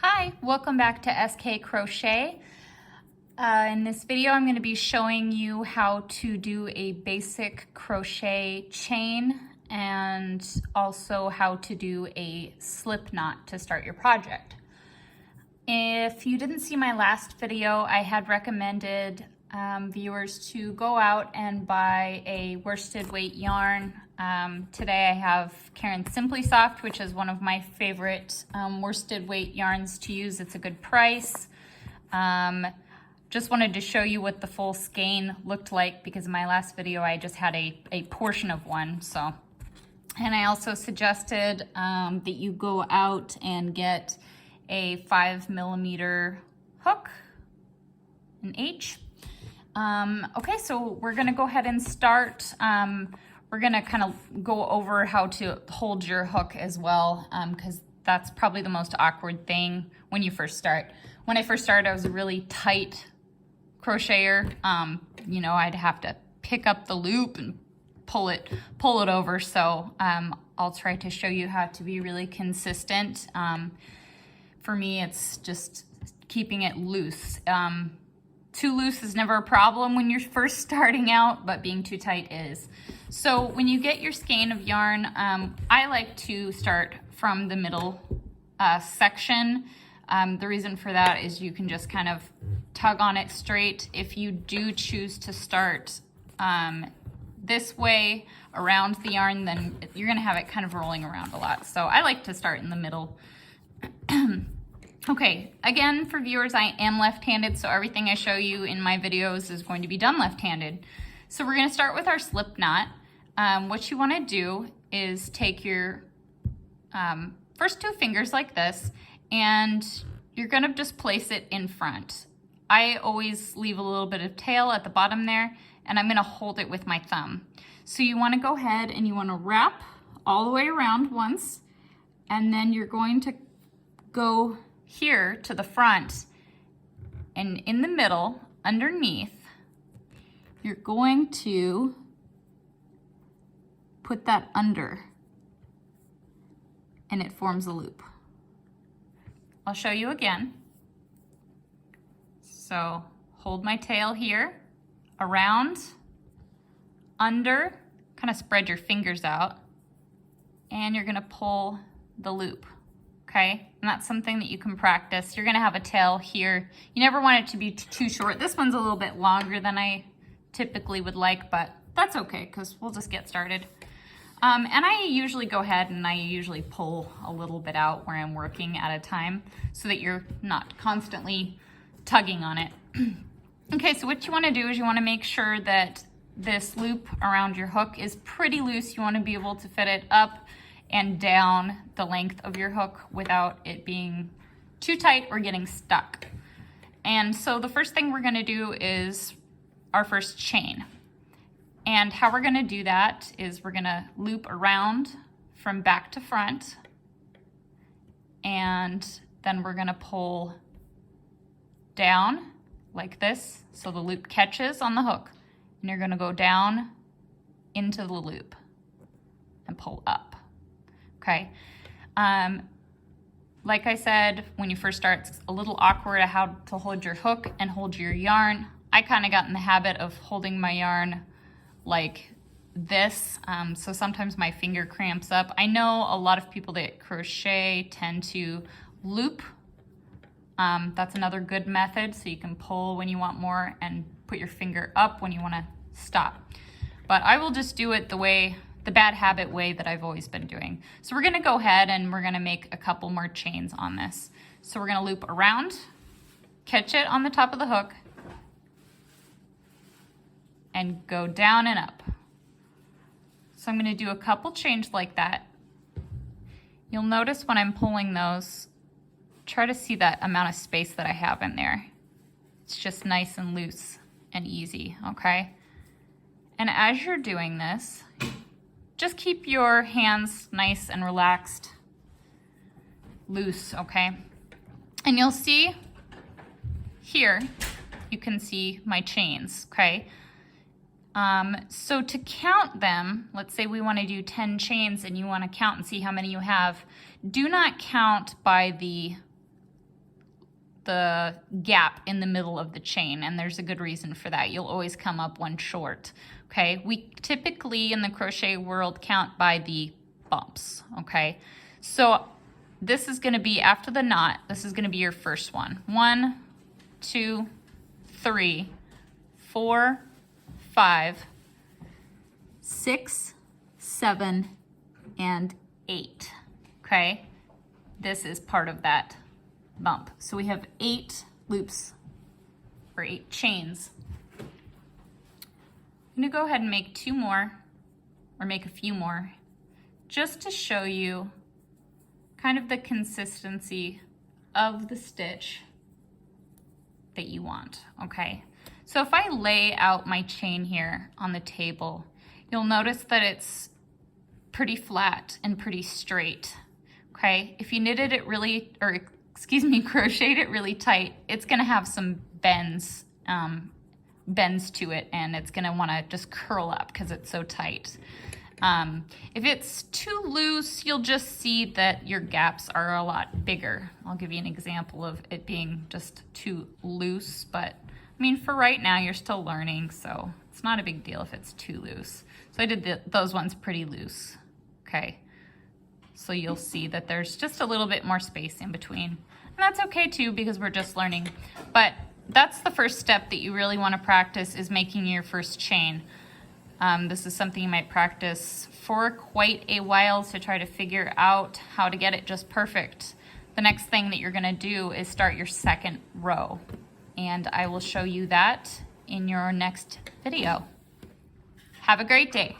Hi, welcome back to SK Crochet. In this video, I'm going to be showing you how to do a basic crochet chain and also how to do a slip knot to start your project. If you didn't see my last video, I had recommended viewers to go out and buy a worsted weight yarn. Today I have Caron Simply Soft, which is one of my favorite worsted weight yarns to use. It's a good price. Just wanted to show you what the full skein looked like because in my last video I just had a portion of one. And I also suggested that you go out and get a 5mm hook, an H. Okay, so we're gonna go ahead and start. We're gonna kind of go over how to hold your hook as well, because that's probably the most awkward thing when you first start. When I first started, I was a really tight crocheter. You know, I'd have to pick up the loop and pull it over. So I'll try to show you how to be really consistent. For me, it's just keeping it loose. Too loose is never a problem when you're first starting out, but being too tight is. So when you get your skein of yarn, I like to start from the middle section. The reason for that is you can just kind of tug on it straight. If you do choose to start this way around the yarn, then you're gonna have it kind of rolling around a lot. So I like to start in the middle. Okay, again, for viewers, I am left-handed, so everything I show you in my videos is going to be done left-handed. So we're gonna start with our slip knot. What you wanna do is take your first two fingers like this, and you're gonna just place it in front. I always leave a little bit of tail at the bottom there, and I'm gonna hold it with my thumb. So you wanna go ahead and you wanna wrap all the way around once, and then you're going to go here to the front, and in the middle, underneath, you're going to put that under, and it forms a loop. I'll show you again. So hold my tail here, around, under, kind of spread your fingers out, and you're gonna pull the loop. Okay, and that's something that you can practice. You're gonna have a tail here. You never want it to be too short. This one's a little bit longer than I typically would like, but that's okay because we'll just get started. And I usually go ahead and I usually pull a little bit out where I'm working at a time so that you're not constantly tugging on it. Okay, so what you wanna do is you wanna make sure that this loop around your hook is pretty loose. You wanna be able to fit it up and down the length of your hook without it being too tight or getting stuck. And so the first thing we're gonna do is our first chain. And how we're gonna do that is we're gonna loop around from back to front, and then we're gonna pull down like this so the loop catches on the hook, and you're gonna go down into the loop and pull up. Okay, like I said, when you first start, it's a little awkward at how to hold your hook and hold your yarn. I kind of got in the habit of holding my yarn like this, so sometimes my finger cramps up. I know a lot of people that crochet tend to loop. That's another good method, so you can pull when you want more and put your finger up when you want to stop. But I will just do it the bad habit way that I've always been doing. So we're gonna go ahead and we're gonna make a couple more chains on this. So we're gonna loop around, catch it on the top of the hook, and go down and up. So I'm gonna do a couple chains like that. You'll notice when I'm pulling those, try to see that amount of space that I have in there. It's just nice and loose and easy, okay? And as you're doing this, just keep your hands nice and relaxed, loose, okay? And you'll see here, you can see my chains, okay? So to count them, let's say we want to do 10 chains and you want to count and see how many you have, do not count by the the gap in the middle of the chain, and there's a good reason for that. You'll always come up one short, okay? We typically in the crochet world count by the bumps, okay? So this is gonna be, after the knot, this is gonna be your first one. 1, 2, 3, 4, 5, 6, 7, and 8, okay? This is part of that bump. So we have 8 loops, or 8 chains. I'm gonna go ahead and make 2 more, or make a few more, just to show you kind of the consistency of the stitch that you want, okay? So if I lay out my chain here on the table, you'll notice that it's pretty flat and pretty straight, okay? If you knitted it really, or excuse me, crocheted it really tight, it's gonna have some bends to it, and it's gonna wanna just curl up because it's so tight. If it's too loose, you'll just see that your gaps are a lot bigger. I'll give you an example of it being just too loose, but I mean, for right now, you're still learning, so it's not a big deal if it's too loose. So I did those ones pretty loose, okay? So you'll see that there's just a little bit more space in between. And that's okay too, because we're just learning. But that's the first step that you really want to practice, is making your first chain. This is something you might practice for quite a while to try to figure out how to get it just perfect. The next thing that you're going to do is start your second row. And I will show you that in your next video. Have a great day.